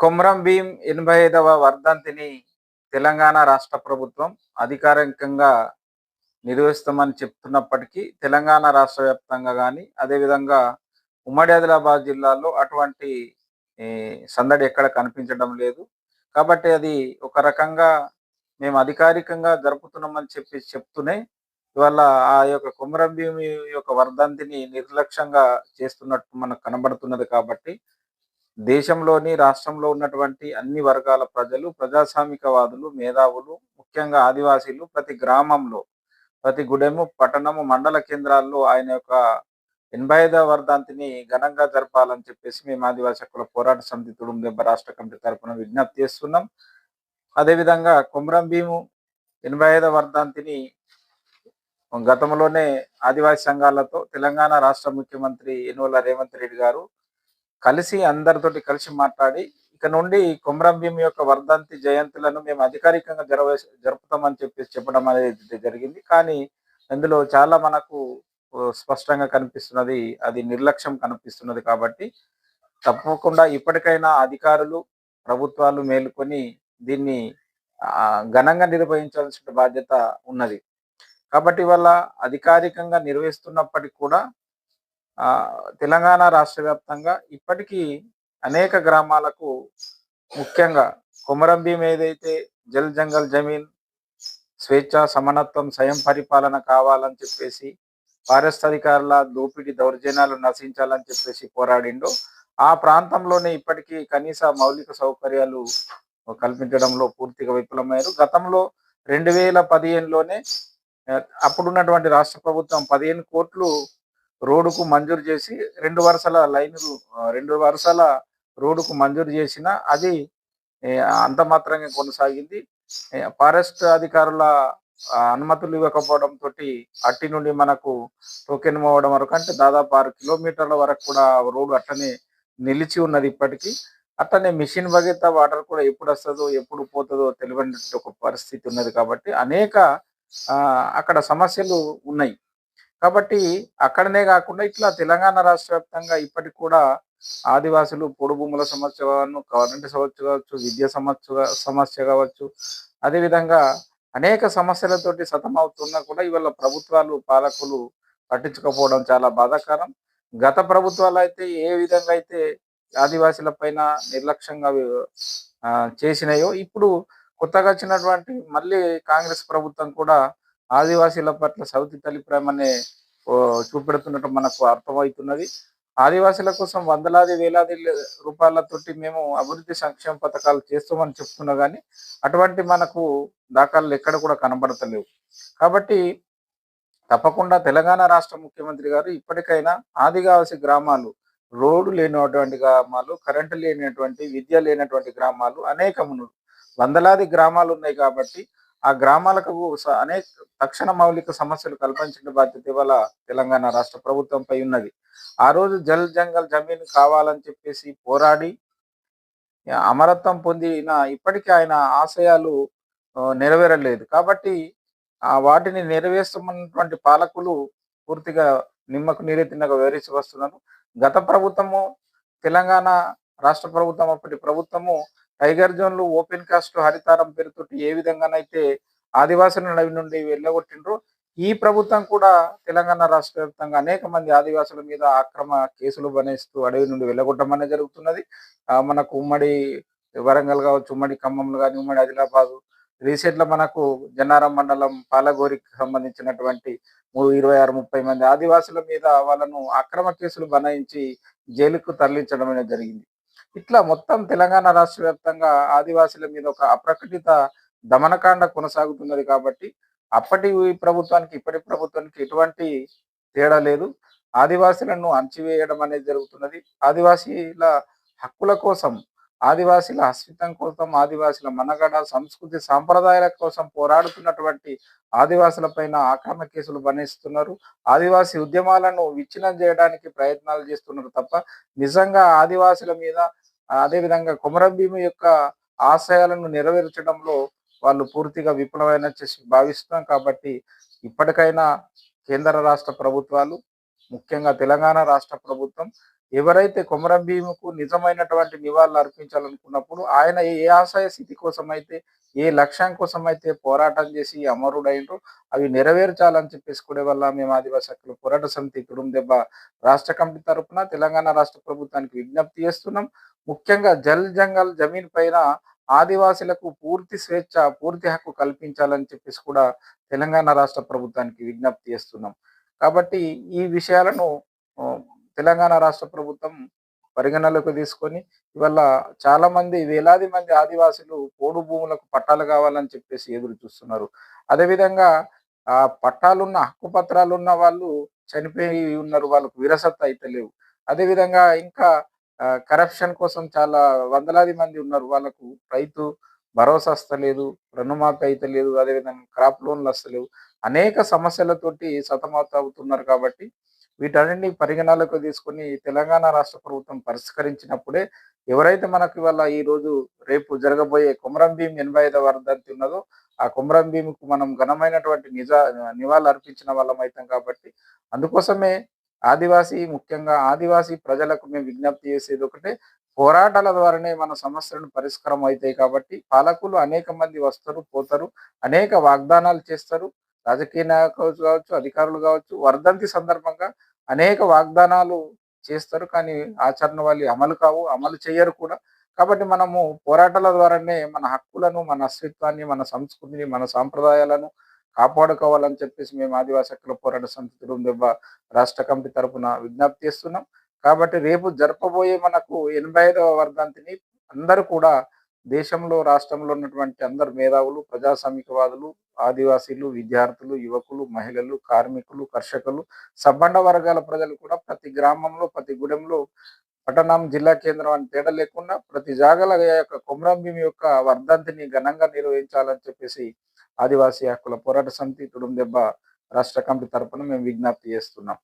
కొమ్రం భీం 85వ వర్ధంతిని తెలంగాణ రాష్ట్ర ప్రభుత్వం అధికారికంగా నిర్వహిస్తామని చెప్తున్నప్పటికీ, తెలంగాణ రాష్ట్ర వ్యాప్తంగా గానీ, అదేవిధంగా ఉమ్మడి ఆదిలాబాద్ జిల్లాలో అటువంటి సందడి ఎక్కడ కనిపించడం లేదు. కాబట్టి అది ఒక రకంగా మేము అధికారికంగా జరుపుతున్నామని చెప్తూనే, ఇవాళ ఆ యొక్క కొమరం భీం యొక్క వర్ధంతిని నిర్లక్ష్యంగా చేస్తున్నట్టు మనకు కనబడుతున్నది కాబట్టి, దేశంలోని, రాష్ట్రంలో ఉన్నటువంటి అన్ని వర్గాల ప్రజలు, ప్రజాస్వామికవాదులు, మేధావులు, ముఖ్యంగా ఆదివాసీలు ప్రతి గ్రామంలో, ప్రతి గుడెము, పట్టణము, మండల కేంద్రాల్లో ఆయన యొక్క 85వ వర్ధంతిని ఘనంగా జరపాలని చెప్పేసి మేము ఆదివాసీ హక్కుల పోరాట సమితి తుడుం దెబ్బ రాష్ట్ర కమిటీ తరపున విజ్ఞప్తి చేస్తున్నాం. అదేవిధంగా కొమరం భీము 85వ వర్ధంతిని గతంలోనే ఆదివాసీ సంఘాలతో తెలంగాణ రాష్ట్ర ముఖ్యమంత్రి యనుమల రేవంత్ రెడ్డి గారు కలిసి అందరితోటి కలిసి మాట్లాడి, ఇక నుండి కొమరం భీం యొక్క వర్ధంతి జయంతులను మేము అధికారికంగా జరుపుతామని చెప్పేసి చెప్పడం అనేది జరిగింది. కానీ అందులో చాలా మనకు స్పష్టంగా కనిపిస్తున్నది, అది నిర్లక్ష్యం కనిపిస్తున్నది. కాబట్టి తప్పకుండా ఇప్పటికైనా అధికారులు, ప్రభుత్వాలు మేలుకొని దీన్ని ఘనంగా నిర్వహించాల్సిన బాధ్యత ఉన్నది. కాబట్టి ఇవాళ అధికారికంగా నిర్వహిస్తున్నప్పటికీ కూడా తెలంగాణ రాష్ట్ర వ్యాప్తంగా ఇప్పటికీ అనేక గ్రామాలకు, ముఖ్యంగా కొమరం భీం ఏదైతే జల్ జంగల్ జమీన్, స్వేచ్ఛ, సమానత్వం, స్వయం పరిపాలన కావాలని చెప్పేసి, ఫారెస్ట్ అధికారుల దోపిడీ దౌర్జన్యాలు నశించాలని చెప్పేసి పోరాడిండో, ఆ ప్రాంతంలోనే ఇప్పటికీ కనీస మౌలిక సౌకర్యాలు కల్పించడంలో పూర్తిగా విఫలమయ్యారు. గతంలో 2015లోనే అప్పుడున్నటువంటి రాష్ట్ర ప్రభుత్వం 15 కోట్లు రోడ్డుకు మంజూరు చేసి 2 వరుసల రోడ్డుకు మంజూరు చేసిన అది అంత మాత్రంగా కొనసాగింది. ఫారెస్ట్ అధికారుల అనుమతులు ఇవ్వకపోవడంతో అట్టి నుండి మనకు టోకెన్ మోవడం వరకు, అంటే దాదాపు 6 కిలోమీటర్ల వరకు కూడా రోడ్డు అట్లనే నిలిచి ఉన్నది. ఇప్పటికీ అట్లనే మిషన్ భగీరథ వాటర్ కూడా ఎప్పుడు వస్తుందో ఎప్పుడు పోతుందో తెలియని ఒక పరిస్థితి ఉన్నది. కాబట్టి అనేక అక్కడ సమస్యలు ఉన్నాయి. కాబట్టి అక్కడనే కాకుండా ఇట్లా తెలంగాణ రాష్ట్ర వ్యాప్తంగా ఇప్పటికి కూడా ఆదివాసులు పొడు భూముల సమస్య కావచ్చు, కరెంటు సమస్య కావచ్చు, విద్య సమస్య కావచ్చు, అదేవిధంగా అనేక సమస్యలతోటి సతమవుతున్నా కూడా ఇవాళ ప్రభుత్వాలు, పాలకులు పట్టించుకోకపోవడం చాలా బాధాకరం. గత ప్రభుత్వాలు అయితే ఏ విధంగా అయితే ఆదివాసీల పైన నిర్లక్ష్యంగా చేసినాయో, ఇప్పుడు కొత్తగా వచ్చినటువంటి మళ్ళీ కాంగ్రెస్ ప్రభుత్వం కూడా ఆదివాసీల పట్ల సౌతి తల్లి ప్రేమనే చూపెడుతున్నట్టు మనకు అర్థమవుతున్నది. ఆదివాసీల కోసం వందలాది వేలాది రూపాయలతోటి మేము అభివృద్ధి సంక్షేమ పథకాలు చేస్తామని చెప్తున్నా కానీ అటువంటి మనకు దాఖలు ఎక్కడ కూడా కనబడతలేవు. కాబట్టి తప్పకుండా తెలంగాణ రాష్ట్ర ముఖ్యమంత్రి గారు ఇప్పటికైనా ఆదివాసీ గ్రామాలు, రోడ్డు లేనటువంటి గ్రామాలు, కరెంటు లేనటువంటి, విద్య లేనటువంటి గ్రామాలు అనేకమును, వందలాది గ్రామాలు ఉన్నాయి. కాబట్టి ఆ గ్రామాలకు అనేక తక్షణ మౌలిక సమస్యలు కల్పించిన బాధ్యత ఇవాళ తెలంగాణ రాష్ట్ర ప్రభుత్వంపై ఉన్నది. ఆ రోజు జల్ జంగల్ జమీన్ కావాలని చెప్పేసి పోరాడి అమరత్వం పొందిన ఇప్పటికీ ఆయన ఆశయాలు నెరవేరలేదు. కాబట్టి వాటిని నెరవేర్చమన్నటువంటి పాలకులు పూర్తిగా నిమ్మకు నీరెత్తినగా వివరించి వస్తున్నారు. గత ప్రభుత్వము, తెలంగాణ రాష్ట్ర ప్రభుత్వం, అప్పటి ప్రభుత్వము టైగర్ జోన్లు, ఓపెన్ కాస్ట్, హరితారం పేరుతోటి ఏ విధంగానైతే ఆదివాసులను అడవి నుండి వెళ్ళగొట్టిండ్రో, ఈ ప్రభుత్వం కూడా తెలంగాణ రాష్ట్ర వ్యాప్తంగా అనేక మంది ఆదివాసుల మీద అక్రమ కేసులు బనేస్తూ అడవి నుండి వెళ్ళగొట్టడం అనేది జరుగుతున్నది. మనకు ఉమ్మడి వరంగల్ కావచ్చు, ఉమ్మడి ఖమ్మంలో కానీ, ఉమ్మడి ఆదిలాబాదు, రీసెంట్లో మనకు జన్నారం మండలం పాలగోరికి సంబంధించినటువంటి 26-30 మంది ఆదివాసుల మీద వాళ్ళను అక్రమ కేసులు బనాయించి జైలుకు తరలించడం అనేది జరిగింది. ఇట్లా మొత్తం తెలంగాణ రాష్ట్ర వ్యాప్తంగా ఆదివాసుల మీద ఒక అప్రకటిత దమనకాండ కొనసాగుతున్నది. కాబట్టి అప్పటి ప్రభుత్వానికి, ఇప్పటి ప్రభుత్వానికి ఎటువంటి తేడా లేదు. ఆదివాసులను అణచివేయడం అనేది జరుగుతున్నది. ఆదివాసీల హక్కుల కోసం, ఆదివాసీల అస్తిత్వం కోసం, ఆదివాసీల మనగడ, సంస్కృతి, సాంప్రదాయాల కోసం పోరాడుతున్నటువంటి ఆదివాసుల పైన ఆక్రమణ కేసులు బనేస్తున్నారు. ఆదివాసీ ఉద్యమాలను విచ్ఛిన్నం చేయడానికి ప్రయత్నాలు చేస్తున్నారు తప్ప నిజంగా ఆదివాసుల మీద, అదేవిధంగా కొమరం భీము యొక్క ఆశయాలను నెరవేర్చడంలో వాళ్ళు పూర్తిగా విఫలమైన భావిస్తున్నాం. కాబట్టి ఇప్పటికైనా కేంద్ర రాష్ట్ర ప్రభుత్వాలు, ముఖ్యంగా తెలంగాణ రాష్ట్ర ప్రభుత్వం ఎవరైతే కొమరం భీముకు నిజమైనటువంటి నివాళులు అర్పించాలనుకున్నప్పుడు ఆయన ఏ ఆశయ స్థితి కోసమైతే, ఏ లక్ష్యం కోసమైతే పోరాటం చేసి అమరుడైండ్రో అవి నెరవేర్చాలని చెప్పేసి వల్ల మేము ఆదివాసీ హక్కుల పోరాట సమితి తుడుం దెబ్బ రాష్ట్ర కమిటీ తరపున తెలంగాణ రాష్ట్ర ప్రభుత్వానికి విజ్ఞప్తి చేస్తున్నాం. ముఖ్యంగా జల్ జంగల్ జమీన్ పైన ఆదివాసీలకు పూర్తి స్వేచ్ఛ, పూర్తి హక్కు కల్పించాలని చెప్పేసి కూడా తెలంగాణ రాష్ట్ర ప్రభుత్వానికి విజ్ఞప్తి చేస్తున్నాం. కాబట్టి ఈ విషయాలను ఆహ్, తెలంగాణ రాష్ట్ర ప్రభుత్వం పరిగణలోకి తీసుకొని ఇవాళ చాలామంది వేలాది మంది ఆదివాసులు పోడు భూములకు పట్టాలు కావాలని చెప్పేసి ఎదురు చూస్తున్నారు. అదేవిధంగా పట్టాలున్న హక్కు పత్రాలున్న వాళ్ళు చనిపోయి ఉన్నారు. వాళ్ళకు విరసత అయితలేవు. అదేవిధంగా ఇంకా కరప్షన్ కోసం చాలా వందలాది మంది ఉన్నారు. వాళ్ళకు రైతు భరోసా వస్తలేదు, రుణమాఫీ అయితలేదు, అదేవిధంగా క్రాప్ లోన్‌లు వస్తలేవు. అనేక సమస్యలతోటి సతమతమవుతున్నారు కాబట్టి వీటన్నిటిని పరిగణలోకి తీసుకొని తెలంగాణ రాష్ట్ర ప్రభుత్వం పరిష్కరించినప్పుడే ఎవరైతే మనకు ఇవాళ ఈరోజు రేపు జరగబోయే కొమరం భీం 85వ వర్ధంతి ఉన్నదో, ఆ కొమరం భీంకు మనం ఘనమైనటువంటి నివాళులు అర్పించిన వాళ్ళం అయితాం కాబట్టి అందుకోసమే ముఖ్యంగా ఆదివాసీ ప్రజలకు మేము విజ్ఞప్తి చేసేది ఒకటే, పోరాటాల ద్వారానే మన సమస్యలను పరిష్కారం అయితాయి కాబట్టి పాలకులు అనేక మంది వస్తారు, పోతారు, అనేక వాగ్దానాలు చేస్తారు. రాజకీయ నాయకులు కావచ్చు, అధికారులు కావచ్చు, వర్ధంతి సందర్భంగా అనేక వాగ్దానాలు చేస్తారు. కానీ ఆచరణ వాళ్ళు అమలు కావు, అమలు చేయరు కూడా. కాబట్టి మనము పోరాటాల ద్వారానే మన హక్కులను, మన అస్తిత్వాన్ని, మన సంస్కృతిని, మన సాంప్రదాయాలను కాపాడుకోవాలని చెప్పేసి మేము ఆదివాసీ హక్కుల పోరాట సమితి తురుందెబ్బ రాష్ట్ర కమిటీ తరపున విజ్ఞప్తి చేస్తున్నాం. కాబట్టి రేపు జరపబోయే మనకు 85వ వర్ధంతిని అందరూ కూడా దేశంలో, రాష్ట్రంలో ఉన్నటువంటి అందరు మేధావులు, ప్రజాస్వామికవాదులు, ఆదివాసీలు, విద్యార్థులు, యువకులు, మహిళలు, కార్మికులు, కర్షకులు, సబ్బండ వర్గాల ప్రజలు కూడా ప్రతి గ్రామంలో, ప్రతి గూడెంలో, పట్టణం, జిల్లా కేంద్రం అని తేడా లేకుండా ప్రతి జాగల యొక్క కొమరం భీం యొక్క వర్ధంతిని ఘనంగా నిర్వహించాలని చెప్పేసి ఆదివాసీ హక్కుల పోరాట సమితి తుడుం దెబ్బ రాష్ట్ర కమిటీ తరపున మేము విజ్ఞప్తి చేస్తున్నాం.